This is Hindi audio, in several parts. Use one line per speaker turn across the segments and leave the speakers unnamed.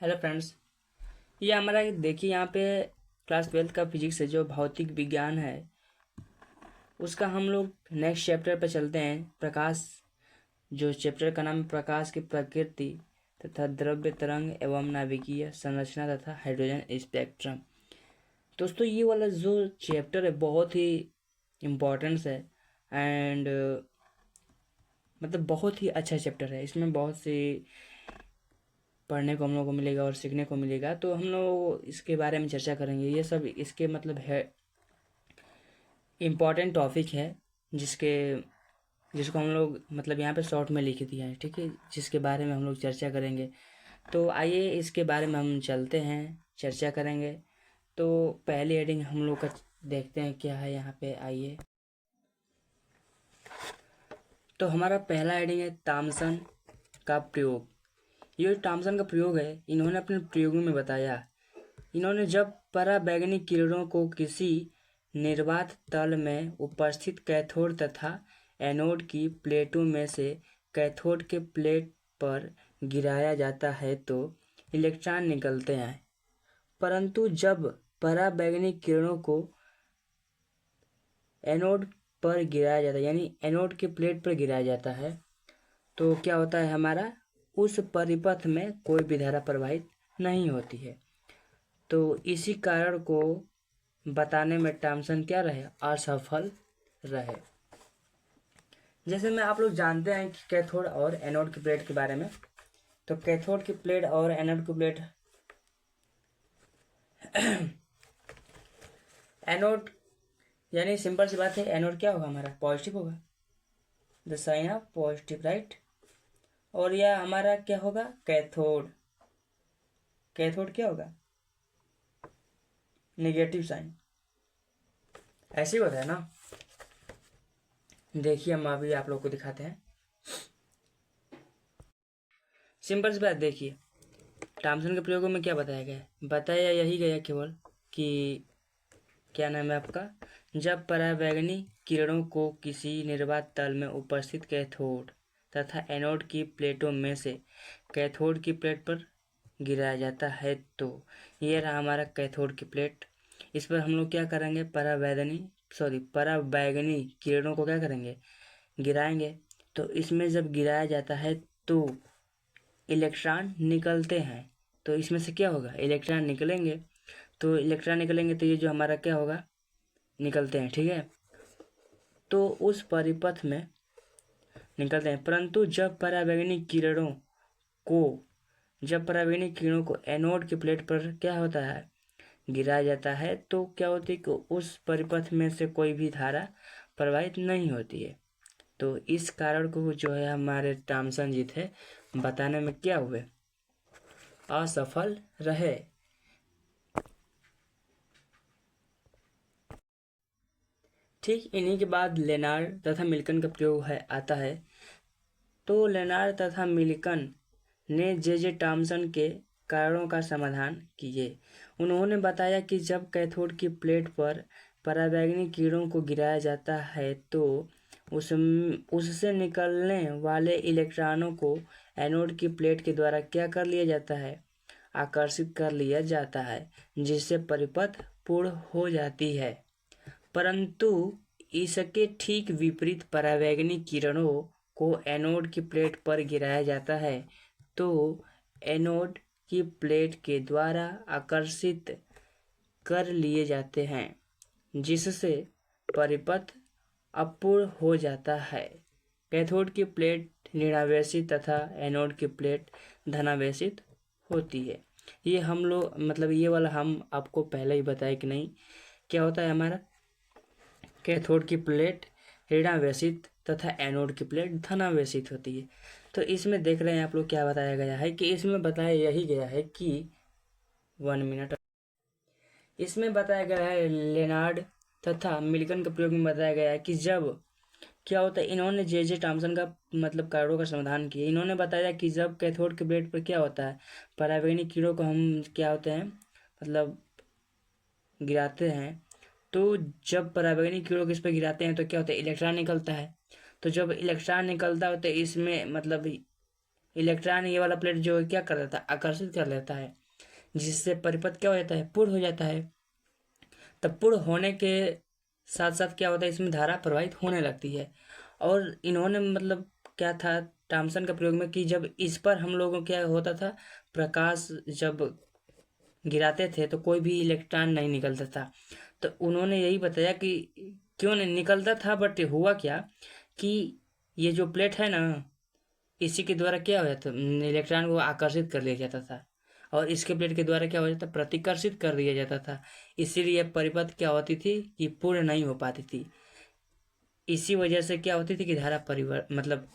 Hello friends. ये हमारा देखिए यहाँ पे क्लास 12 का फिजिक्स है जो भौतिक विज्ञान है उसका हम लोग नेक्स्ट चैप्टर पे चलते हैं। प्रकाश, जो चैप्टर का नाम है प्रकाश की प्रकृति तथा द्रव्य तरंग एवं नाभिकीय संरचना तथा हाइड्रोजन स्पेक्ट्रम। दोस्तों ये वाला जो चैप्टर है बहुत ही इम्पोर्टेंस है एंड मतलब बहुत ही अच्छा चैप्टर है। इसमें बहुत सी पढ़ने को हम लोग को मिलेगा और सीखने को मिलेगा, तो हम लोग इसके बारे में चर्चा करेंगे। ये सब इसके मतलब है इम्पॉर्टेंट टॉपिक है जिसके जिसको हम लोग मतलब यहाँ पे शॉर्ट में लिख दिया है, ठीक है, जिसके बारे में हम लोग चर्चा करेंगे। तो आइए इसके बारे में हम चलते हैं, चर्चा करेंगे। तो पहली हेडिंग हम लोग का देखते हैं क्या है यहाँ पे। आइए, तो हमारा पहला हेडिंग है थॉमसन का प्रयोग। ये थॉमसन का प्रयोग है, इन्होंने अपने प्रयोगों में बताया। इन्होंने जब पराबैंगनी किरणों को किसी निर्वात तल में उपस्थित कैथोड तथा एनोड की प्लेटों में से कैथोड के प्लेट पर गिराया जाता है तो इलेक्ट्रॉन निकलते हैं। परंतु जब पराबैंगनी किरणों को एनोड पर गिराया जाता है, यानी एनोड के प्लेट पर गिराया जाता है, तो क्या होता है, हमारा उस परिपथ में कोई भी धारा प्रवाहित नहीं होती है। तो इसी कारण को बताने में थॉमसन क्या रहे, असफल रहे। जैसे में आप लोग जानते हैं कि कैथोड और एनोड की प्लेट के बारे में। तो कैथोड की प्लेट और एनोड की प्लेट एनोड यानी सिंपल सी बात है, एनोड क्या होगा, हमारा पॉजिटिव होगा, the sign of positive, right. और यह हमारा क्या होगा, कैथोड। कैथोड क्या होगा, नेगेटिव साइन। ऐसे ही होता है ना। देखिए हम अभी आप लोग को दिखाते हैं। सिंपल सी बात देखिए, थॉमसन के प्रयोगों में क्या बताया गया है, बताया यही गया केवल कि क्या नाम है आपका, जब पराबैंगनी किरणों को किसी निर्वात तल में उपस्थित कैथोड तथा एनोड की प्लेटों में से कैथोड की प्लेट पर गिराया जाता है तो ये रहा हमारा कैथोड की प्लेट। इस पर हम लोग क्या करेंगे, पराबैंगनी किरणों को क्या करेंगे, गिराएंगे। तो इसमें जब गिराया जाता है तो इलेक्ट्रॉन निकलते हैं। तो इसमें से क्या होगा, इलेक्ट्रॉन निकलेंगे। तो इलेक्ट्रॉन निकलेंगे तो ये जो हमारा क्या होगा, निकलते हैं, ठीक है। तो उस परिपथ में निकलते हैं। परंतु जब पराबैंगनी किरणों को एनोड की प्लेट पर क्या होता है, गिराया जाता है, तो क्या होती है कि उस परिपथ में से कोई भी धारा प्रवाहित नहीं होती है। तो इस कारण को जो है हमारे थॉमसन जी थे बताने में क्या हुए, असफल रहे। ठीक इन्हीं के बाद लेनार्ड तथा मिल्टन का प्रयोग आता है। तो लेनार्ड तथा मिल्टन ने जे थॉमसन के कारणों का समाधान किए। उन्होंने बताया कि जब कैथोड की प्लेट पर पराबैंगनी किरणों को गिराया जाता है तो उससे निकलने वाले इलेक्ट्रॉनों को एनोड की प्लेट के द्वारा क्या कर लिया जाता है, आकर्षित कर लिया जाता है, जिससे परिपथ पूर्ण हो जाती है। परंतु इसके ठीक विपरीत पराबैंगनी किरणों को एनोड की प्लेट पर गिराया जाता है तो एनोड की प्लेट के द्वारा आकर्षित कर लिए जाते हैं, जिससे परिपथ अपूर्ण हो जाता है। कैथोड की प्लेट ऋणावेशित तथा एनोड की प्लेट धनावेशित होती है। ये हम लोग मतलब ये वाला हम आपको पहले ही बताया कि नहीं, क्या होता है हमारा, कैथोड की प्लेट ऋणावेशित तथा एनोड की प्लेट धनावेशित होती है। तो इसमें देख रहे हैं आप लोग क्या बताया गया है कि इसमें बताया यही गया है कि 1 मिनट, इसमें बताया गया है लेनार्ड तथा मिल्टन के प्रयोग में बताया गया है कि जब क्या होता है, इन्होंने जे थॉमसन का मतलब कारणों का समाधान किया। इन्होंने बताया कि जब कैथोड के प्लेट पर क्या होता है, पराबैंगनी किरणों को हम क्या होते हैं मतलब गिराते हैं। तो जब पराबैंगनी किरणों को इस पर गिराते हैं तो क्या होता है, इलेक्ट्रॉन निकलता है। तो जब इलेक्ट्रॉन निकलता है तो इसमें मतलब इलेक्ट्रॉन ये वाला प्लेट जो है क्या कर देता है, आकर्षित कर लेता है, जिससे परिपथ क्या हो जाता है, पूर्ण हो जाता है। तब पूर्ण होने के साथ साथ क्या होता है, इसमें धारा प्रवाहित होने लगती है। और इन्होंने मतलब क्या था थॉमसन का प्रयोग में कि जब इस पर हम लोगों को क्या होता था, प्रकाश जब गिराते थे तो कोई भी इलेक्ट्रॉन नहीं निकलता था। तो उन्होंने यही बताया कि क्यों नहीं निकलता था, बट हुआ क्या कि ये जो प्लेट है ना, इसी के द्वारा क्या हो जाता, इलेक्ट्रॉन को आकर्षित कर लिया जाता था, और इसके प्लेट के द्वारा क्या हो जाता, प्रतिकर्षित कर दिया जाता था। इसीलिए परिपथ क्या होती थी कि पूर्ण नहीं हो पाती थी। इसी वजह से क्या होती थी कि धारा मतलब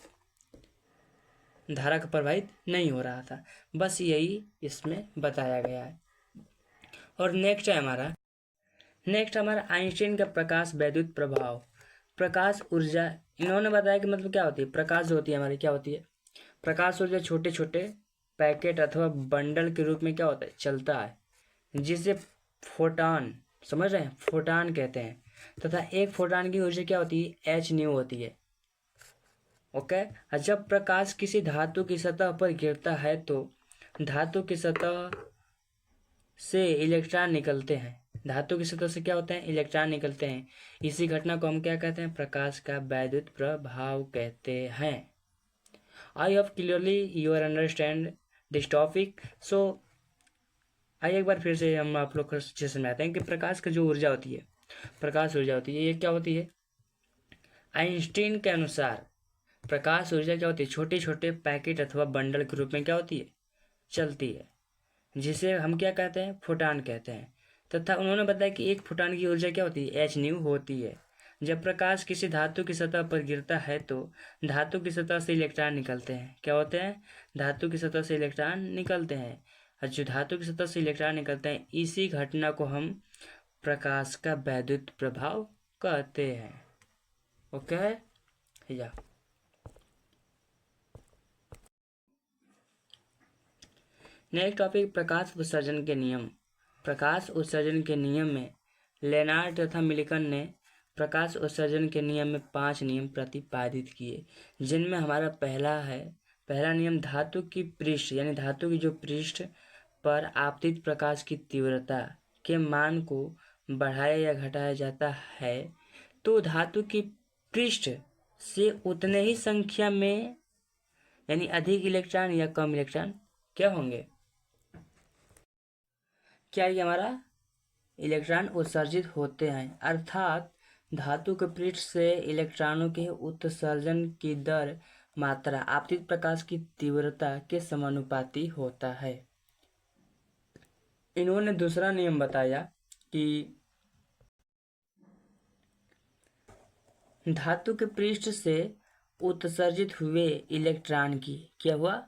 धारा का प्रवाहित नहीं हो रहा था। बस यही इसमें बताया गया है। और नेक्स्ट हमारा आइंस्टीन का प्रकाश वैद्युत प्रभाव। प्रकाश ऊर्जा इन्होंने बताया कि मतलब क्या होती है, प्रकाश जो होती है हमारी क्या होती है, प्रकाश ऊर्जा छोटे छोटे पैकेट अथवा बंडल के रूप में क्या होता है, चलता है, जिसे फोटॉन, समझ रहे हैं, फोटॉन कहते हैं। तथा एक फोटॉन की ऊर्जा क्या होती है, एच न्यू होती है। ओके। जब प्रकाश किसी धातु की सतह पर गिरता है तो धातु की सतह से इलेक्ट्रॉन निकलते हैं। धातु की सतह से क्या होते हैं, इलेक्ट्रॉन निकलते हैं। इसी घटना को हम क्या कहते हैं, प्रकाश का वैद्युत प्रभाव कहते हैं। I hope clearly you are understand this topic. So आइए एक बार फिर से हम आप लोग को अच्छे से समझाते हैं कि प्रकाश की जो ऊर्जा होती है, प्रकाश ऊर्जा होती है, ये क्या होती है। आइंस्टीन के अनुसार प्रकाश ऊर्जा क्या होती है, छोटे छोटे पैकेट अथवा बंडल के रूप में क्या होती है, चलती है, जिसे हम क्या कहते हैं, फोटॉन कहते हैं। तथा उन्होंने बताया कि एक फोटॉन की ऊर्जा क्या होती है, एच न्यू होती है। जब प्रकाश किसी धातु की सतह पर गिरता है तो धातु की सतह से इलेक्ट्रॉन निकलते हैं। क्या होते हैं, धातु की सतह से इलेक्ट्रॉन निकलते हैं। और जो धातु की सतह से इलेक्ट्रॉन निकलते हैं, इसी घटना को हम प्रकाश का वैद्युत प्रभाव कहते हैं। ओके या नेक्स्ट टॉपिक, प्रकाश उत्सर्जन के नियम। प्रकाश उत्सर्जन के नियम में लेनार्ड तथा मिल्कन ने प्रकाश उत्सर्जन के नियम में 5 नियम प्रतिपादित किए, जिनमें हमारा पहला नियम, धातु की पृष्ठ यानी धातु की जो पृष्ठ पर आपतित प्रकाश की तीव्रता के मान को बढ़ाया या घटाया जाता है तो धातु की पृष्ठ से उतने ही संख्या में यानी अधिक इलेक्ट्रॉन या कम इलेक्ट्रॉन क्या होंगे, क्या ये हमारा इलेक्ट्रॉन उत्सर्जित होते हैं। अर्थात धातु के पृष्ठ से इलेक्ट्रॉनों के उत्सर्जन की दर मात्रा आपतित प्रकाश की तीव्रता के समानुपाती होता है। इन्होंने दूसरा नियम बताया कि धातु के पृष्ठ से उत्सर्जित हुए इलेक्ट्रॉन की क्या हुआ,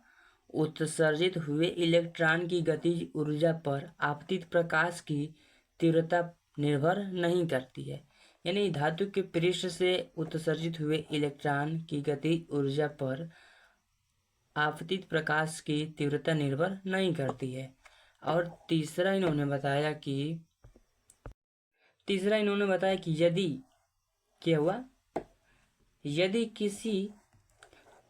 उत्सर्जित हुए इलेक्ट्रॉन की गतिज ऊर्जा पर आपतित प्रकाश की तीव्रता निर्भर नहीं करती है। यानी धातु के पृष्ठ से उत्सर्जित हुए इलेक्ट्रॉन की गतिज ऊर्जा पर आपतित प्रकाश की तीव्रता निर्भर नहीं करती है। और तीसरा इन्होंने बताया कि यदि क्या हुआ, यदि किसी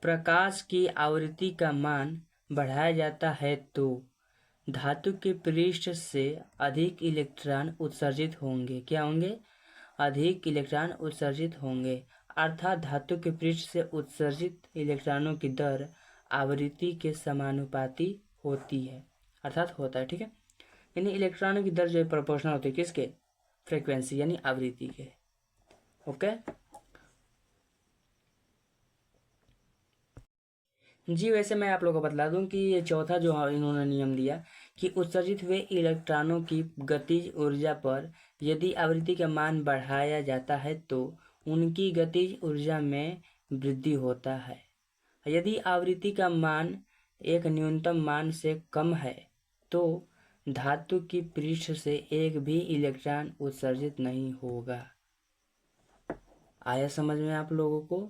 प्रकाश की आवृत्ति का मान बढ़ाया जाता है तो धातु के पृष्ठ से अधिक इलेक्ट्रॉन उत्सर्जित होंगे। क्या होंगे, अधिक इलेक्ट्रॉन उत्सर्जित होंगे। अर्थात धातु के पृष्ठ से उत्सर्जित इलेक्ट्रॉनों की दर आवृत्ति के समानुपाती होती है, अर्थात होता है। ठीक है, यानी इलेक्ट्रॉनों की दर जो है प्रोपोर्शनल होती है किसके, फ्रीक्वेंसी यानी आवृत्ति के। ओके जी, वैसे मैं आप लोगों को बतला दूं कि ये चौथा जो इन्होंने नियम दिया कि उत्सर्जित हुए इलेक्ट्रॉनों की गतिज ऊर्जा पर यदि आवृत्ति का मान बढ़ाया जाता है तो उनकी गतिज ऊर्जा में वृद्धि होता है। यदि आवृत्ति का मान एक न्यूनतम मान से कम है तो धातु की पृष्ठ से एक भी इलेक्ट्रॉन उत्सर्जित नहीं होगा। आया समझ में आप लोगों को।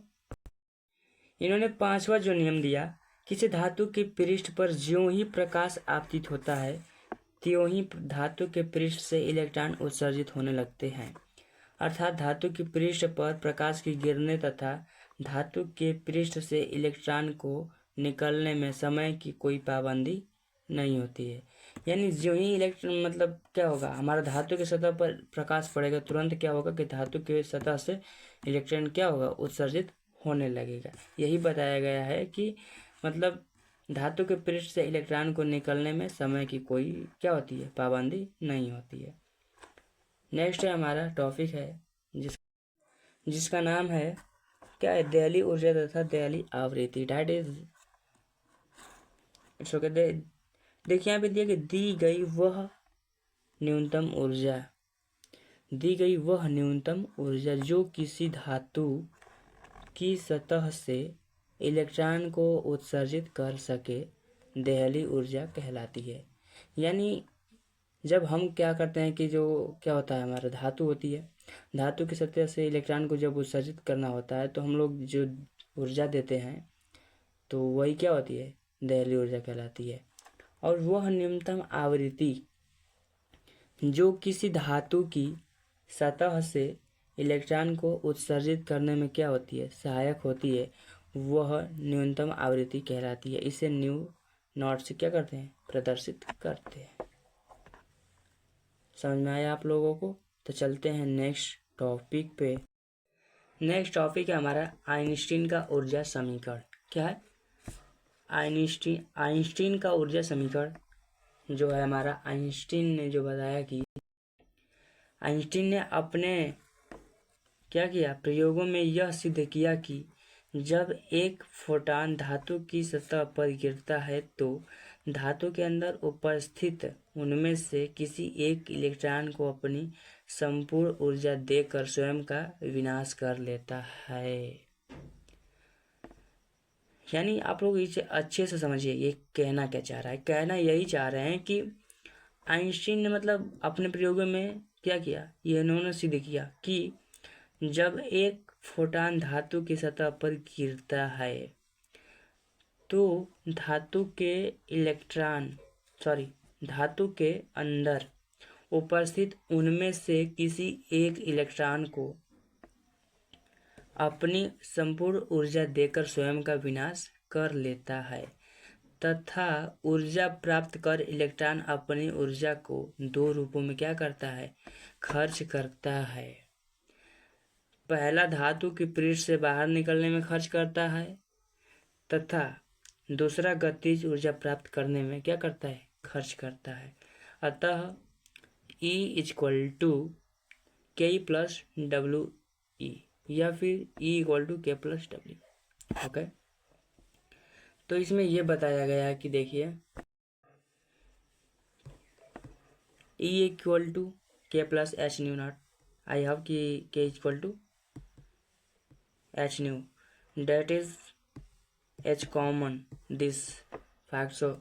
इन्होंने 5वां जो नियम दिया, किसी धातु के पृष्ठ पर ज्यों ही प्रकाश आपतित होता है त्यों ही धातु के पृष्ठ से इलेक्ट्रॉन उत्सर्जित होने लगते हैं। अर्थात धातु के पृष्ठ पर प्रकाश के गिरने तथा धातु के पृष्ठ से इलेक्ट्रॉन को निकलने में समय की कोई पाबंदी नहीं होती है। यानी जो ही इलेक्ट्रॉन मतलब क्या होगा, हमारा धातु की सतह पर प्रकाश पड़ेगा, तुरंत क्या होगा कि धातु की सतह से इलेक्ट्रॉन क्या होगा, उत्सर्जित होने लगेगा। यही बताया गया है कि मतलब धातु के पृष्ठ से इलेक्ट्रॉन को निकलने में समय की कोई क्या होती है, पाबंदी नहीं होती है। नेक्स्ट है हमारा टॉपिक है जिसका नाम है क्या है, दहली ऊर्जा तथा दहली आवृत्ति। That is it's okay. देखिए यहाँ पे दिया कि दी गई वह न्यूनतम ऊर्जा जो किसी धातु की सतह से इलेक्ट्रॉन को उत्सर्जित कर सके दहली ऊर्जा कहलाती है। यानी जब हम क्या करते हैं कि जो क्या होता है, हमारा धातु होती है, धातु की सतह से इलेक्ट्रॉन को जब उत्सर्जित करना होता है तो हम लोग जो ऊर्जा देते हैं तो वही क्या होती है, दहली ऊर्जा कहलाती है। और वह न्यूनतम आवृत्ति जो किसी धातु की सतह से इलेक्ट्रॉन को उत्सर्जित करने में क्या होती है, सहायक होती है, वह न्यूनतम आवृत्ति कहलाती है। इसे न्यू नॉट से क्या करते हैं, प्रदर्शित करते हैं। समझ में आया आप लोगों को? तो चलते हैं नेक्स्ट टॉपिक पे। नेक्स्ट टॉपिक है हमारा आइंस्टीन का ऊर्जा समीकरण। क्या है, आइंस्टीन का ऊर्जा समीकरण जो है हमारा, आइंस्टीन ने जो बताया कि आइंस्टीन ने अपने क्या किया, प्रयोगों में यह सिद्ध किया कि जब एक फोटॉन धातु की सतह पर गिरता है तो धातु के अंदर उपस्थित उनमें से किसी एक इलेक्ट्रॉन को अपनी संपूर्ण ऊर्जा देकर स्वयं का विनाश कर लेता है। यानी आप लोग इसे अच्छे से समझिए, ये कहना क्या चाह रहा है। कहना यही चाह रहे हैं कि आइंस्टीन ने मतलब अपने प्रयोगों में क्या किया, ये इन्होंने सिद्ध किया कि जब एक फोटॉन धातु की सतह पर गिरता है तो धातु के अंदर उपस्थित उनमें से किसी एक इलेक्ट्रॉन को अपनी संपूर्ण ऊर्जा देकर स्वयं का विनाश कर लेता है तथा ऊर्जा प्राप्त कर इलेक्ट्रॉन अपनी ऊर्जा को दो रूपों में क्या करता है, खर्च करता है। पहला धातु की पृष्ठ से बाहर निकलने में खर्च करता है तथा दूसरा गतिज ऊर्जा प्राप्त करने में क्या करता है, खर्च करता है। अतः E = K+WE या फिर E = K+W। ओके, तो इसमें यह बताया गया है कि देखिए E = K+H/0। I have K = H/, that is H common this fact, so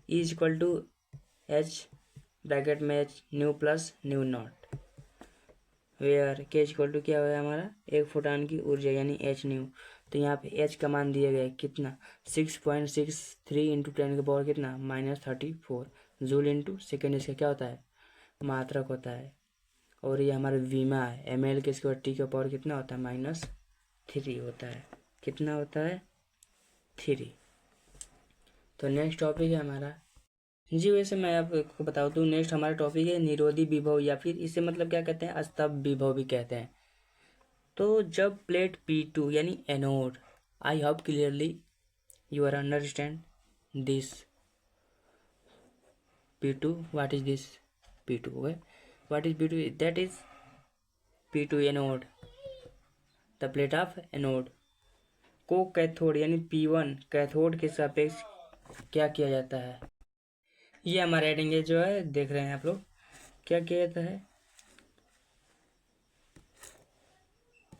E = H bracket में H ν+ν0 वेयर K = क्या है हमारा, एक फोटॉन की ऊर्जा यानी H/ν। तो यहाँ पे H का मान दिया गया है कितना, 6.63 × 10⁻³ कितना, -34 जूल इंटू सेकेंड। इसका क्या होता है, मात्रक होता है। और ये हमारा वीमा है, ml के स्क्वायर T का पावर कितना होता है, -3 होता है। कितना होता है, 3। तो नेक्स्ट टॉपिक है हमारा जी, वैसे मैं आपको बता दूं, नेक्स्ट हमारा टॉपिक है निरोधी विभव या फिर इसे मतलब क्या कहते हैं, स्तंभ विभव भी कहते हैं। तो जब प्लेट P2 यानी anode, I hope clearly you are understand this P2, what is this P2, okay, what is P2, that is P2 anode, the plate of anode को कैथोड यानी P1 कैथोड के सापेक्ष क्या किया जाता है। ये हमारा हेडिंग है जो है, देख रहे हैं आप लोग, क्या किया जाता है,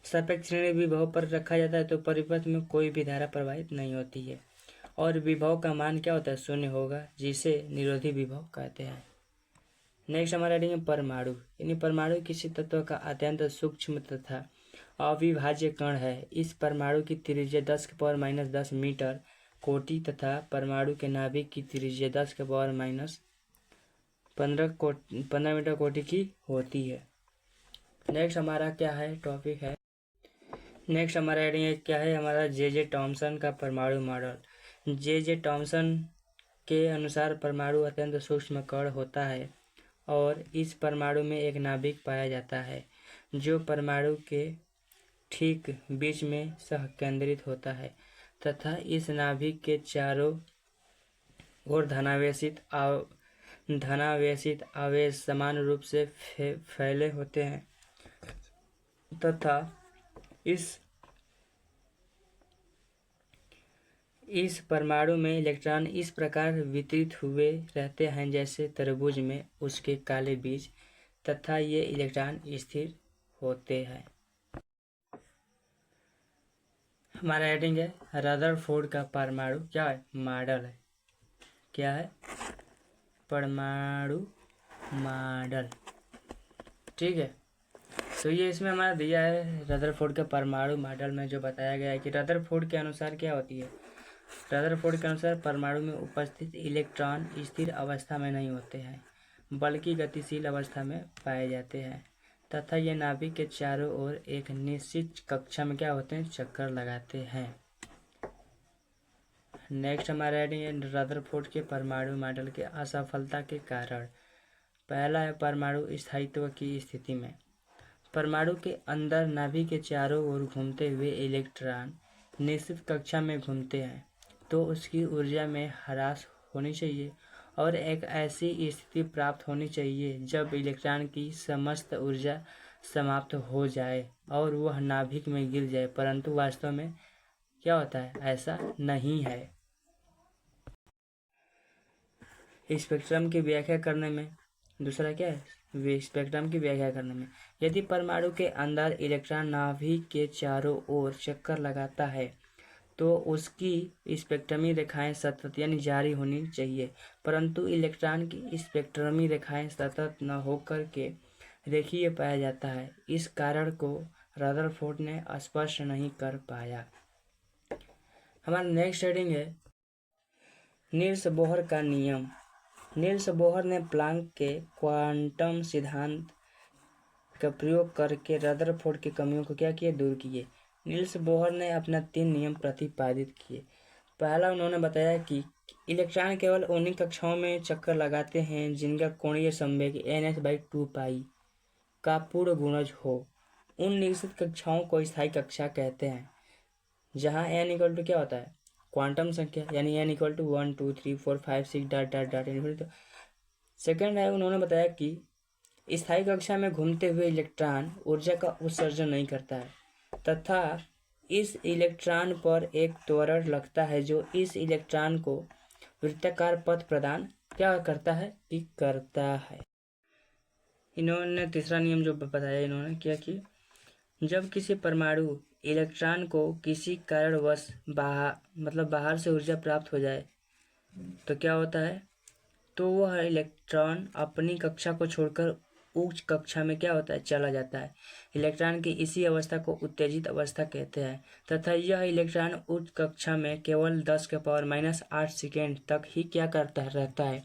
सापेक्ष श्रेणी विभव पर रखा जाता है तो परिपथ में कोई भी धारा प्रवाहित नहीं होती है और विभव का मान क्या होता है, शून्य होगा, जिसे निरोधी विभव कहते हैं। नेक्स्ट हमारा हेडिंग है परमाणु, यानी परमाणु किसी तत्व का अत्यंत सूक्ष्म तथा अविभाज्य कण है। इस परमाणु की त्रिज्या 10⁻⁻10 मीटर कोटि तथा परमाणु के नाभिक की त्रिज्या 10⁻15 मीटर कोटि की होती है। नेक्स्ट हमारा क्या है टॉपिक है, नेक्स्ट हमारा हेडिंग क्या है हमारा, जे टॉमसन का परमाणु मॉडल। जे टॉमसन के अनुसार परमाणु अत्यंत सूक्ष्म कण होता है और इस परमाणु में एक नाभिक पाया जाता है जो परमाणु के ठीक बीच में सहकेंद्रित होता है तथा इस नाभिक के चारों ओर धनावेशित आवेश समान रूप से फैले होते हैं तथा इस परमाणु में इलेक्ट्रॉन इस प्रकार वितरित हुए रहते हैं जैसे तरबूज में उसके काले बीज तथा ये इलेक्ट्रॉन स्थिर होते हैं। हमारा हेडिंग है रदरफोर्ड का परमाणु क्या है मॉडल है। क्या है परमाणु मॉडल। ठीक है, तो ये इसमें हमारा दिया है रदरफोर्ड के परमाणु मॉडल में जो बताया गया है कि रदरफोर्ड के अनुसार क्या होती है। रदरफोर्ड के अनुसार परमाणु में उपस्थित इलेक्ट्रॉन स्थिर अवस्था में नहीं होते हैं बल्कि गतिशील अवस्था में पाए जाते हैं तथा ये नाभिक के चारों ओर एक निश्चित कक्षा में क्या होते हैं चक्कर लगाते हैं। नेक्स्ट हमारा हेडिंग है रदरफोर्ड के परमाणु मॉडल के असफलता के कारण। पहला है परमाणु स्थायित्व की स्थिति में। परमाणु के अंदर नाभिक के चारों ओर घूमते हुए इलेक्ट्रॉन निश्चित कक्षा में घूमते हैं तो उसकी ऊर्जा में ह्रास होनी चाहिए और एक ऐसी स्थिति प्राप्त होनी चाहिए जब इलेक्ट्रॉन की समस्त ऊर्जा समाप्त हो जाए और वह नाभिक में गिर जाए, परंतु वास्तव में क्या होता है ऐसा नहीं है। स्पेक्ट्रम की व्याख्या करने में दूसरा क्या है स्पेक्ट्रम की व्याख्या करने में यदि परमाणु के अंदर इलेक्ट्रॉन नाभिक के चारों ओर चक्कर लगाता है तो उसकी स्पेक्ट्रमी रेखाएं सतत यानी जारी होनी चाहिए, परंतु इलेक्ट्रॉन की स्पेक्ट्रमी रेखाएं सतत न होकर के रेखीय पाया जाता है। इस कारण को रदरफोर्ड ने स्पष्ट नहीं कर पाया। हमारा नेक्स्ट हेडिंग है नील्स बोहर का नियम। नील्स बोहर ने प्लांक के क्वांटम सिद्धांत का प्रयोग करके रदरफोर्ड की कमियों को क्या किया दूर किए। नील्स बोहर ने अपना 3 नियम प्रतिपादित किए। पहला उन्होंने बताया कि इलेक्ट्रॉन केवल उन्हीं कक्षाओं में चक्कर लगाते हैं जिनका कोणीय संवेग nh/2π का पूर्ण गुणज हो। उन निश्चित कक्षाओं को स्थायी कक्षा कहते हैं जहां n इक्वल टू क्या होता है क्वांटम संख्या यानी n equal to 1 2 3 4 5 6 dot dot dot. Second है उन्होंने बताया कि स्थायी कक्षा में घूमते हुए इलेक्ट्रॉन ऊर्जा का उत्सर्जन नहीं करता है तथा इस इलेक्ट्रॉन पर एक त्वरण लगता है जो इस इलेक्ट्रॉन को वृत्ताकार पथ प्रदान क्या करता है कि करता है। इन्होंने तीसरा नियम जो बताया इन्होंने क्या कि जब किसी परमाणु इलेक्ट्रॉन को किसी कारणवश बाहर से ऊर्जा प्राप्त हो जाए तो क्या होता है तो वह इलेक्ट्रॉन अपनी कक्षा को छोड़कर उच्च कक्षा में क्या होता है चला जाता है। इलेक्ट्रॉन की इसी अवस्था को उत्तेजित अवस्था कहते हैं तथा यह इलेक्ट्रॉन उच्च कक्षा में केवल 10⁻⁸ सेकेंड तक ही क्या करता रहता है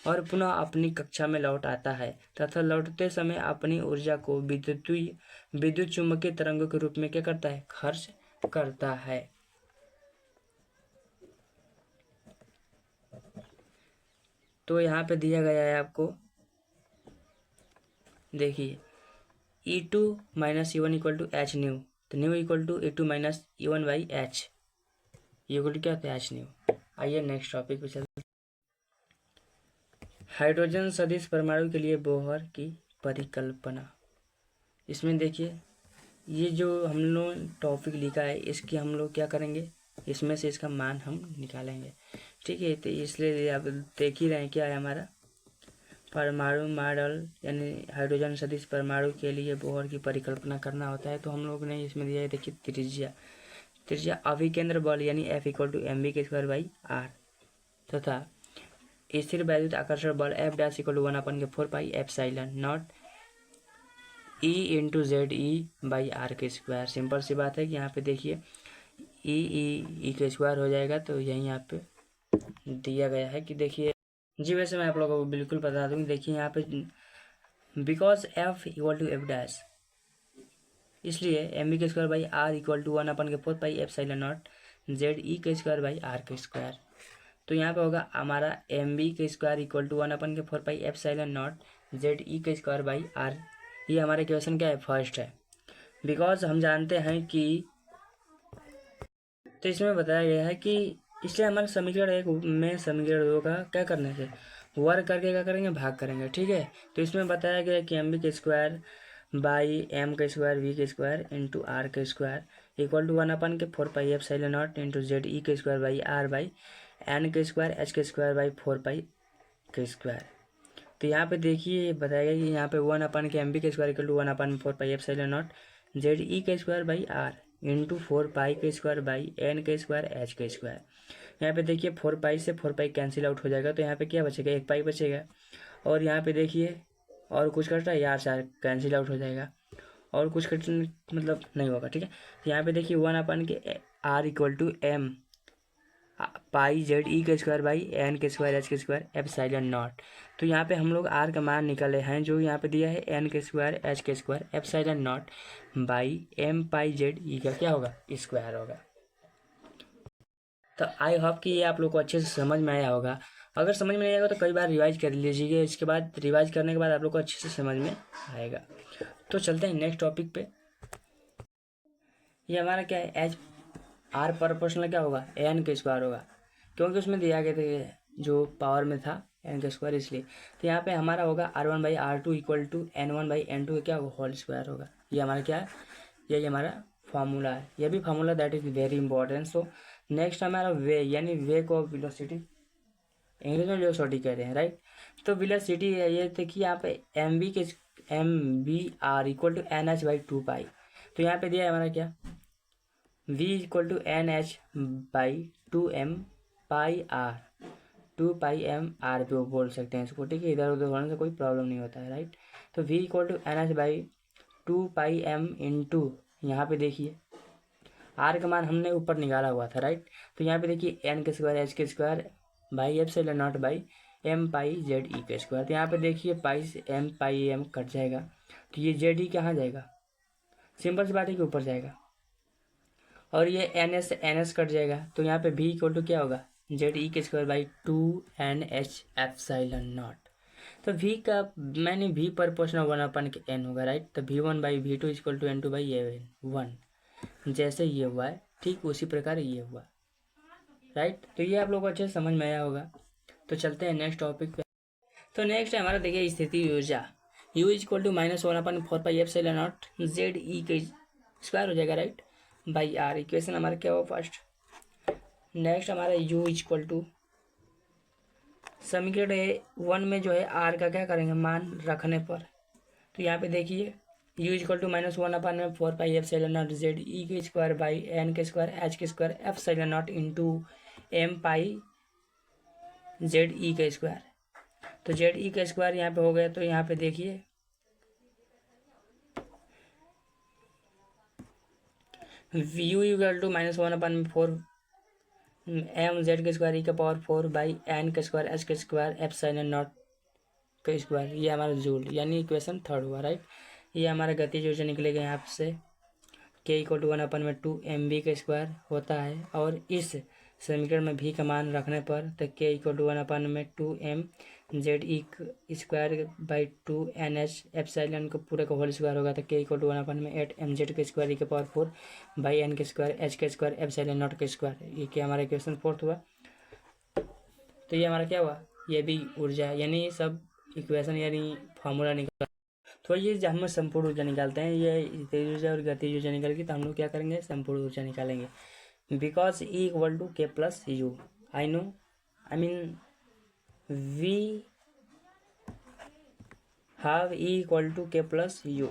और पुनः अपनी कक्षा में लौट आता है तथा लौटते समय अपनी ऊर्जा को विद्युत चुम्बकीय तरंगों के रूप में क्या करता है खर्च करता है। तो यहाँ पे दिया गया है आपको देखिए E2 - E1 equal to h nu तो nu equal to E2 - E1/h ये इक्वल टू क्या होता है एच न्यू। आइए नेक्स्ट टॉपिक पे चलते हैं। हाइड्रोजन सदिश परमाणु के लिए बोहर की परिकल्पना। इसमें देखिए ये जो हम लोग टॉपिक लिखा है इसकी हम लोग क्या करेंगे इसमें से इसका मान हम निकालेंगे। ठीक है, तो इसलिए आप देख ही रहे हैं क्या है हमारा परमाणु मॉडल यानी हाइड्रोजन सदिश परमाणु के लिए बोहर की परिकल्पना करना होता है। तो हम लोग ने इसमें दिया है देखिए त्रिज्या अभिकेंद्र बल यानी F = mv²/r तथा स्थिर वैद्युत आकर्षण बल F' = 1/4πε0 E × Ze/r²। सिंपल सी बात है कि यहाँ पे देखिए E² हो जाएगा तो यही यहाँ पे दिया गया है कि देखिए जी। वैसे मैं आप लोगों को बिल्कुल बता दूँ देखिए यहाँ पे बिकॉज F = F' इसलिए mv²/r = 1/4πε0 Ze² r²। तो यहाँ पे होगा हमारा एम बी के square equal to 1/4 pi epsilon naught Z ई के स्क्वायर बाई आर। ये हमारा इक्वेशन क्या है, फर्स्ट है। बिकॉज हम जानते हैं कि तो इसमें बताया गया है कि इसलिए हमारे समीकरण 1 में समीकरण 2 का क्या करने से वर्ग करके क्या करेंगे, भाग करेंगे, ठीक है। तो इसमें बताया गया कि एम बी के स्क्वायर बाई एम का स्क्वायर वी के स्क्वायर इंटू आर के square equal to 1/4 pi epsilon naught into z ई के square by r by N के स्क्वायर एच के स्क्वायर बाई 4 पाई के स्क्वायर। तो यहाँ पे देखिए बताया गया कि यहाँ पे 1 के एम बी के square equal to 1/4 pi epsilon naught Z ई के square by r into 4 pi के स्क्वायर बाई एन के स्क्वायर एच के स्क्वायर। यहाँ पे देखिए 4 पाई से 4 पाई कैंसिल आउट हो जाएगा, तो यहाँ पे क्या बचेगा, 1 पाई बचेगा। और यहाँ पे देखिए और कुछ कट रहा है, यार चार कैंसिल आउट हो जाएगा और कुछ कट मतलब नहीं होगा, ठीक है। यहाँ पे देखिए 1 के R equal to M pi Z ई के स्क्वायर बाई एन के स्क्वायर एच के स्क्वायर एप्सिलॉन नॉट। तो यहाँ पे हम लोग आर का मान निकाले हैं जो यहाँ पे दिया है एन के स्क्वायर एच के square epsilon naught by M pi Z E का क्या होगा, स्क्वायर होगा। तो आई होप कि ये आप लोग को अच्छे से समझ में आया होगा। अगर समझ में नहीं आएगा तो कई बार रिवाइज कर लीजिएगा, इसके बाद रिवाइज करने के बाद आप लोग को अच्छे से समझ में आएगा। तो चलते हैं नेक्स्ट टॉपिक पे। ये हमारा क्या है, एच आर प्रोपोर्शनल क्या होगा, एन के स्क्वायर होगा, क्योंकि उसमें दिया गया था जो पावर में था एन के स्क्वायर, इसलिए। तो यहाँ पे हमारा होगा R1/R2 इक्वल टू N1/N2 क्या होगा, होल स्क्वायर होगा। ये हमारा क्या है, यही हमारा फार्मूला है। ये भी formula that is very important. So next हमारा वे, यानी वेग ऑफ वेलोसिटी, इंग्लिश में वेलोसिटी कहते हैं, राइट। तो वेलोसिटी ये थे कि यहाँ पे MV/R इक्वल टू NH/2 पाई। तो यहाँ पे दिया है हमारा क्या, V equal to NH/2M pi R, 2 pi M R पे बोल सकते हैं इसको, ठीक है। इधर उधर होने से कोई प्रॉब्लम नहीं होता है, राइट। तो V equal to NH/2 pi M into, यहाँ पे देखिए R का मान हमने ऊपर निकाला हुआ था, राइट। तो यहाँ पे देखिए N के स्क्वायर एच के square by epsilon naught by M pi Z ई के स्क्वायर। तो यहाँ पे देखिए पाई से M पाई M कट जाएगा, तो ये जेड ई कहाँ जाएगा, सिंपल सी बात है कि ऊपर जाएगा। और ये एन एस कट जाएगा, तो यहाँ पे भी इक्वल टू क्या होगा, जेड ई के square by 2NH epsilon naught. तो v का मैंने v पर पोर्शनल 1/n होगा, राइट। तो V1/V2 इक्वल टू N2/1, जैसे ये हुआ है ठीक उसी प्रकार ये हुआ, राइट। तो ये आप लोगों को अच्छे से समझ में आया होगा। तो चलते हैं नेक्स्ट टॉपिक पे। तो नेक्स्ट है हमारा देखिए स्थिति ऊर्जा, U equal to -1/4 pi epsilon naught Z ई के स्क्वायर हो जाएगा, राइट, बाई आर। इक्वेशन हमारा क्या होगा फर्स्ट। नेक्स्ट हमारा U इक्वल टू समीकरण 1 में जो है आर का क्या करेंगे, मान रखने पर। तो यहाँ पे देखिए U equal to -1/4 pi epsilon naught Z ई के स्क्वायर बाई एन के स्क्वायर एच के square epsilon naught into M pi Z E का स्क्वायर। तो जेड ई का स्क्वायर यहाँ पे हो गया, तो यहाँ पे देखिए U equal to -1/4 M Z के स्क्वायर ई का पावर 4 बाई एन के स्क्वायर एच के स्क्वायर एप्सिलॉन नॉट का स्क्वायर। ये हमारा जूल, यानी इक्वेशन थर्ड हुआ, राइट। ये हमारा गतिज ऊर्जा निकलेगा यहाँ से K इक्वल टू 1/2 MV का स्क्वायर होता है, और इस समीकरण में भी का मान रखने पर तो K equal to 1/2 M Z E square by 2NH epsilon का पूरा का होल स्क्वायर होगा। तो K इक्वल टू 1/8 MZ के स्क्वायर ई के पावर 4 बाई एन के स्क्वायर एच के स्क्वायर एप्सिलॉन नॉट के स्क्वायर। ये क्या हमारा इक्वेशन फोर्थ हुआ। तो ये हमारा क्या हुआ, ये भी ऊर्जा, यानी सब इक्वेशन यानी फार्मूला निकाल। तो ये जब हम संपूर्ण ऊर्जा निकालते हैं, ये स्थिर ऊर्जा और गतिज ऊर्जा निकल गई, तो हम लोग क्या करेंगे, संपूर्ण ऊर्जा निकालेंगे। Because E equal to K plus U, I know, I mean we have E equal to K plus U,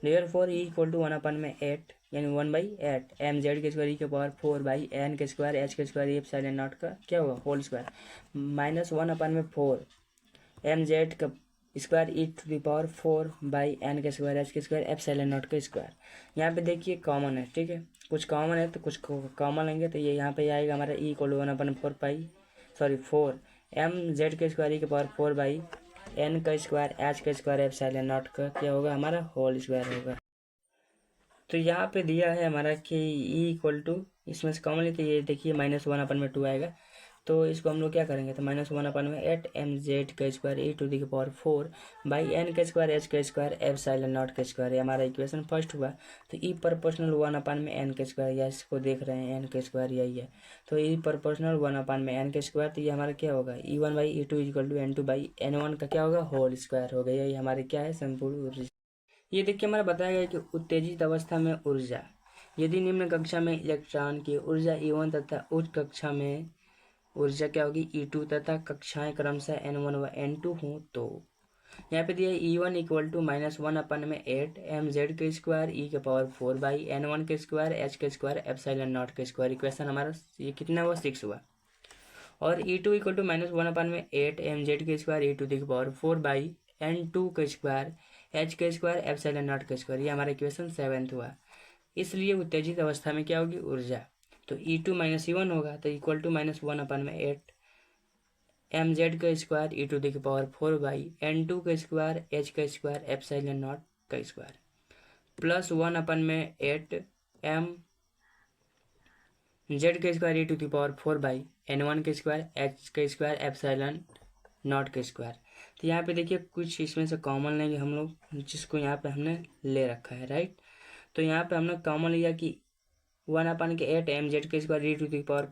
therefore E equal to 1/8 यानी 1/8 एम जेड के स्क्वायर ई के पावर 4 बाई एन के स्क्वायर एच के स्क्वायर एप्सिलॉन नॉट का क्या होगा, whole square minus 1/4 M Z का square E to the power 4 by N के स्क्वायर एच के स्क्वायर एप्सिलॉन नॉट का स्क्वायर। यहाँ पे देखिए कॉमन है, ठीक है, कुछ कॉमन है तो कुछ कॉमन लेंगे, तो ये यहाँ पे आएगा हमारा E equal to 1/4 pi 4 M Z के स्क्वायर ई के पावर 4 बाई एन का स्क्वायर एच का स्क्वायर एप्सिलॉन नॉट का क्या होगा, हमारा होल स्क्वायर होगा। तो यहाँ पे दिया है हमारा कि E इक्वल टू, इसमें से कॉमन लेते ये देखिए -1/2 आएगा, तो इसको हम लोग क्या करेंगे, तो -1/8 mz² e⁴ बाई n के स्क्वायर h के स्क्वायर एप्सिलॉन नॉट के स्क्वायर, ये हमारा इक्वेशन फर्स्ट हुआ। तो ई प्रोपोर्शनल 1/n के स्क्वायर, या इसको देख रहे हैं n के स्क्वायर यही है, तो ई प्रोपोर्शनल 1/n के स्क्वायर, तो ये हमारा क्या होगा E1/E2 = n2/n1 का क्या होगा होल स्क्वायर हो गया। यही हमारे क्या है संपूर्ण ऊर्जा। ये देखिए हमारा बताया गया कि उत्तेजित अवस्था में ऊर्जा, यदि निम्न कक्षा में इलेक्ट्रॉन की ऊर्जा E1 तथा उच्च कक्षा में ऊर्जा क्या होगी E2 तथा कक्षाएं क्रमशः n1 व n2 हों, तो यहाँ पे दिया E1 = -1/8 mz² e⁴ by n1 के स्क्वायर h के स्क्वायर एप्सिलॉन नॉट के स्क्वायर। इक्वेशन हमारा ये कितना हुआ 6 हुआ। और E2 = -1/8 mz² e⁴ by n2 के स्क्वायर h के स्क्वायर एप्सिलॉन नॉट के स्क्वायर, ये हमारा इक्वेशन 7 हुआ। इसलिए उत्तेजित अवस्था में क्या होगी ऊर्जा, तो E2 - E1 होगा, तो equal to -1/8 mz² e⁴ by n2 के स्क्वायर h के स्क्वायर एप्सिलॉन नॉट का square plus 1/8 mz² e⁴ by n1 के स्क्वायर h के स्क्वायर एप्सिलॉन नॉट के स्क्वायर। तो यहाँ पे देखिए कुछ इसमें से कॉमन लेंगे हम लोग, जिसको यहाँ पे हमने ले रखा है, राइट। तो यहाँ पे हमने कॉमन लिया कि 1/8 mz²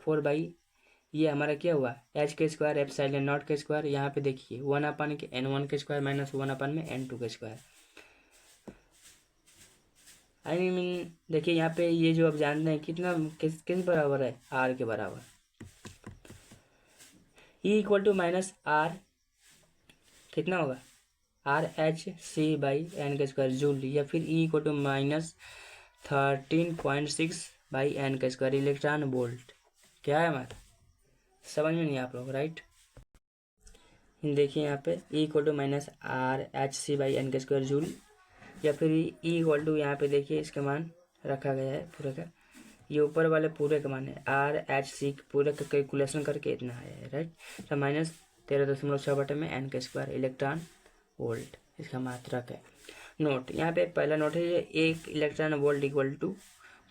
e⁴ बाई ये हमारा क्या हुआ h के स्क्वायर एप्सिलॉन नॉट के स्क्वायर। यहाँ पे देखिए 1/n1 के स्क्वायर माइनस 1/n2 के स्क्वायर। आई मीन देखिए यहाँ पे ये जो आप जानते हैं कितना किस बराबर है r के बराबर। E = -r कितना होगा RHc/n के स्क्वायर जूल, या फिर E = -13.6/n के स्क्वायर इलेक्ट्रॉन वोल्ट। क्या है हमारा समझ में नहीं आप लोग, राइट। देखिए यहाँ पे E = -RHc/n के स्क्वायर जूल, या फिर E = यहाँ पे देखिए इसका मान रखा गया है पूरे का, ये ऊपर वाले पूरे का मान है RHc पूरे का कैलकुलेशन करके इतना है, राइट। तो -13.6/n के स्क्वायर इलेक्ट्रॉन वोल्ट इसका मात्रक है। नोट यहाँ पे पहला नोट है, ये 1 इलेक्ट्रॉन वोल्ट =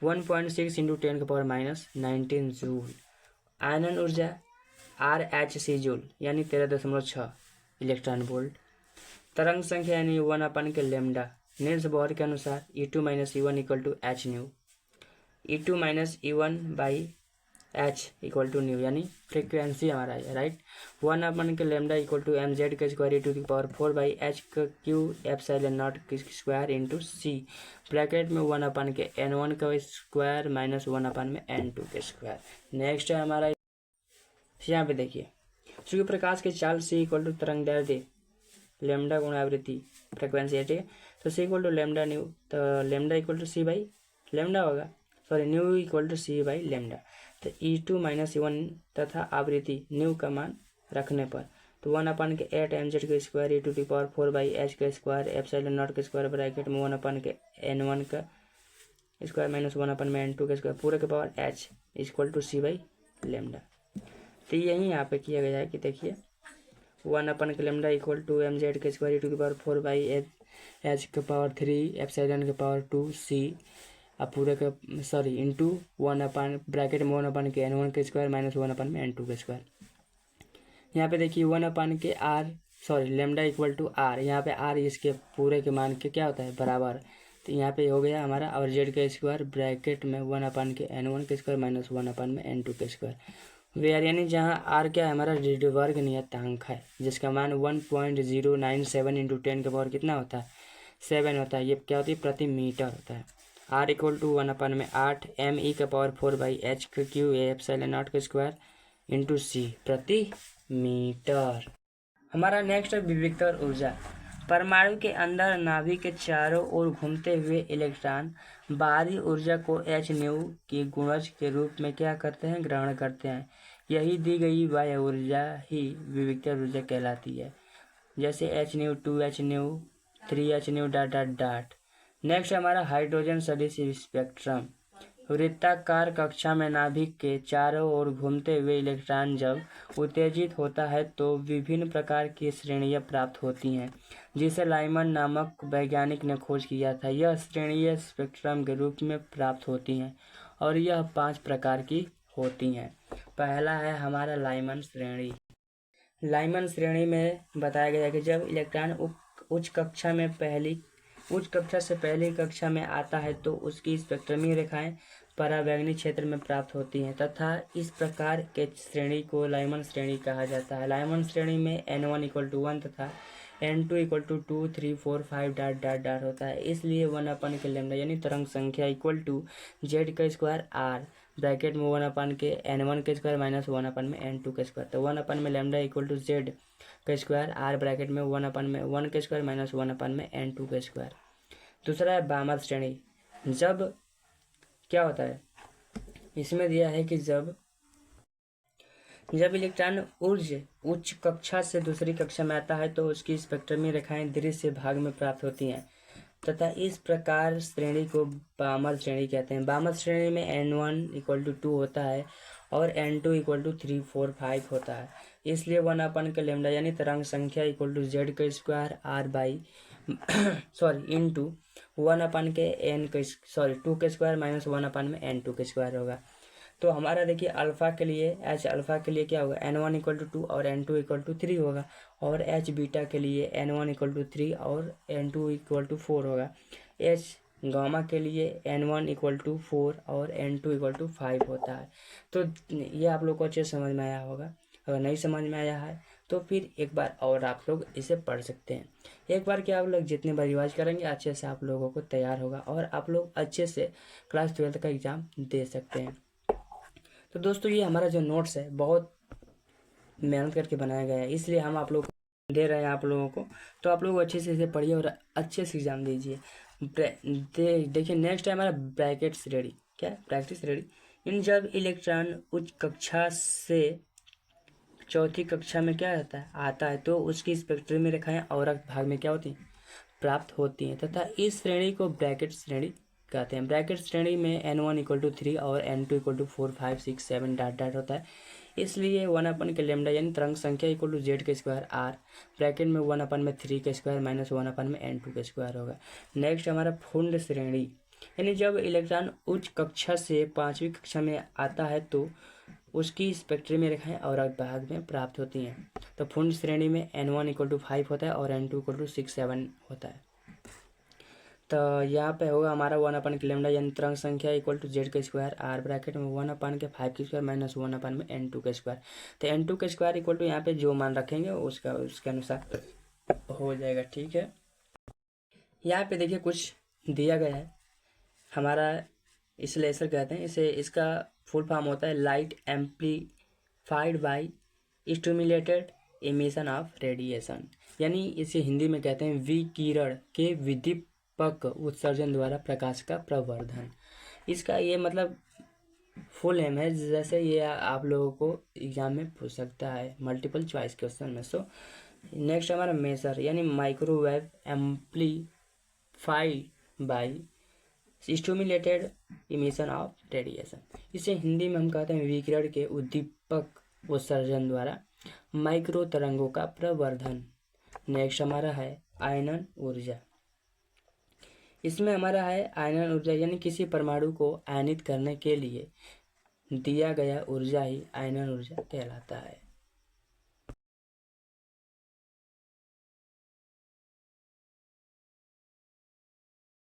1.6 × 10⁻19 जूल। आयनन ऊर्जा RHc जूल यानी 13.6 इलेक्ट्रॉन वोल्ट। तरंग संख्या यानी 1/λ। नील्स बोहर के अनुसार E2 - E1 = hν। E2 - E1/h = ν, यानी फ्रीक्वेंसी हमारा है, right. 1/λ = mz² e⁴ by h³ epsilon naught square into c bracket में 1/n1 का स्क्वायर माइनस 1/n2 के स्क्वायर। नेक्स्ट है हमारा यहाँ पे देखिए, चूंकि प्रकाश की चाल c = तरंग दैर्ध्य लैम्डा गुणा आवृत्ति फ्रिक्वेंसी है, ठीक है। तो c = λ/ν, तो लैम्डा = c/λ होगा, सॉरी न्यू = c/λ। तो E2 - E1 तथा आवृत्ति न्यू का मान रखने पर तो 1/8 mz² e⁴ बाई h के स्क्वायर एप्सिलॉन नॉट के स्क्वायर ब्रैकेट में 1/n1 का स्क्वायर माइनस 1/n2 के स्क्वायर पूरे के पावर h = c/λ। तो यही यहाँ पे किया गया है कि देखिए 1/λ = mz² e⁴ बाई h के पावर 3 एप्सिलॉन के पावर 2 c अब पूरे का सॉरी इंटू 1/ ब्रैकेट में 1/n1 के स्क्वायर माइनस 1/n2 के स्क्वायर। यहाँ पे देखिए 1/r सॉरी लैम्डा = r, यहाँ पे r इसके पूरे के मान के क्या होता है बराबर। तो यहाँ पे हो गया हमारा और z का स्क्वायर ब्रैकेट में 1/n1 के स्क्वायर माइनस 1/n2 के स्क्वायर। वेयर यानी जहाँ r क्या है हमारा वर्ग नियतांक है, जिसका मान 1.097 इंटू 10 के पावर कितना होता है 7 होता है। ये क्या होती है प्रति मीटर होता है। r = 1/8 me⁴ by h³ epsilon nought के स्क्वायर इंटू c प्रति मीटर। हमारा नेक्स्ट है विविक्तर ऊर्जा। परमाणु के अंदर नाभिक के चारों ओर घूमते हुए इलेक्ट्रॉन बाहरी ऊर्जा को hν की गुणज के रूप में क्या करते हैं ग्रहण करते हैं। यही दी गई बाह्य ऊर्जा ही विविक्तर ऊर्जा कहलाती है, जैसे hν 2hν 3hν ... नेक्स्ट हमारा हाइड्रोजन सदिश स्पेक्ट्रम। वृत्ताकार कक्षा में नाभिक के चारों ओर घूमते हुए इलेक्ट्रॉन जब उत्तेजित होता है तो विभिन्न प्रकार की श्रेणियां प्राप्त होती हैं, जिसे लाइमन नामक वैज्ञानिक ने खोज किया था। यह श्रेणियां स्पेक्ट्रम के रूप में प्राप्त होती हैं और यह 5 प्रकार की होती हैं। पहला है हमारा लाइमन श्रेणी। लाइमन श्रेणी में बताया गया कि जब इलेक्ट्रॉन उच्च कक्षा से पहली कक्षा में आता है तो उसकी स्पेक्ट्रमी रेखाएं पराबैंगनी क्षेत्र में प्राप्त होती हैं तथा इस प्रकार के श्रेणी को लाइमन श्रेणी कहा जाता है। लाइमन श्रेणी में n1 = 1 तथा n2 = 2, 3, 4, 5 डॉट डॉट डॉट होता है। इसलिए 1 के लैम्डा यानी तरंग संख्या =z² r ब्रैकेट में 1 n1² माइनस 1/n2²। तो 1 में लैम्डा =z² r ब्रैकेट में 1/1² माइनस 1/n2²। दूसरा है बामर श्रेणी। जब क्या होता है, इसमें दिया है कि जब इलेक्ट्रॉन उच्च कक्षा से दूसरी कक्षा में आता है तो उसकी स्पेक्ट्रमी रेखाएं दृश्य भाग में प्राप्त होती हैं तथा इस प्रकार श्रेणी को बामर श्रेणी कहते हैं। बामर श्रेणी में n1 = 2 होता है और n2 = 3, 4, 5 होता है। इसलिए 1 के लैम्डा यानी तरंग संख्या =z² r by into 2² minus 1/n2² होगा। तो हमारा देखिए अल्फा के लिए क्या होगा, n1 = 2 और n2 = 3 होगा और h बीटा के लिए n1 = 3 और n2 = 4 होगा। h गामा के लिए n1 = 4 और n2 = 5 होता है। तो ये आप लोग को अच्छे समझ में आया होगा। अगर नहीं समझ में आया है तो फिर एक बार और आप लोग इसे पढ़ सकते हैं। एक बार क्या आप लोग जितने बार रिवाइज करेंगे अच्छे से आप लोगों को तैयार होगा और आप लोग अच्छे से क्लास 12 का एग्ज़ाम दे सकते हैं। तो दोस्तों ये हमारा जो नोट्स है बहुत मेहनत करके बनाया गया है, इसलिए हम आप लोग को दे रहे हैं आप लोगों को। तो आप लोग अच्छे से इसे पढ़िए और अच्छे से एग्ज़ाम दीजिए। देखिए नेक्स्ट है हमारा ब्रैकेट श्रेणी। क्या ब्रैकेट श्रेणी, इन जब इलेक्ट्रॉन उच्च कक्षा से चौथी कक्षा में क्या आता है तो उसकी स्पेक्ट्रमी रेखाएं अवरक्त भाग में क्या होती हैं, प्राप्त होती हैं तथा इस श्रेणी को ब्रैकेट श्रेणी कहते हैं। ब्रैकेट श्रेणी में n1 = 3 और n2 = 4, 5, 6, 7 डॉट डॉट होता है। इसलिए 1 के लैम्डा यानी तरंग संख्या =z² r ब्रैकेट में 1/3² माइनस 1/n2² होगा। नेक्स्ट हमारा फुंड श्रेणी, यानी जब इलेक्ट्रॉन उच्च कक्षा से पाँचवीं कक्षा में आता है तो उसकी स्पेक्ट्रमी रेखाएं अवरक्त भाग में प्राप्त होती हैं। तो फुंड श्रेणी में n1 = 5 होता है और n2 = 6, 7 होता है। तो यहाँ पे होगा हमारा 1 के लैम्डा यानी तरंग संख्या =z² r ब्रैकेट में 1/5² माइनस 1/n2²। तो n2² यहाँ पे जो मान रखेंगे उसके अनुसार हो जाएगा। ठीक है, यहाँ पे देखिए कुछ दिया गया है हमारा, इस लेसर कहते हैं इसे। इसका फुल फॉर्म होता है light amplified by stimulated emission of radiation, यानी इसे हिंदी में कहते हैं विकिरण के विदीपक उत्सर्जन द्वारा प्रकाश का प्रवर्धन। इसका ये मतलब फुल एम है, जैसे ये आप लोगों को एग्जाम में पूछ सकता है मल्टीपल चॉइस क्वेश्चन में। सो नेक्स्ट हमारा मेजर, यानी microwave amplified by stimulated emission of radiation. इसे हिंदी में हम कहते हैं विकिरण के उद्दीपक उत्सर्जन द्वारा माइक्रो तरंगों का प्रवर्धन। नेक्स्ट हमारा है आयनन ऊर्जा। इसमें हमारा है आयनन ऊर्जा, यानी किसी परमाणु को आयनित करने के लिए दिया गया ऊर्जा ही आयनन ऊर्जा कहलाता है।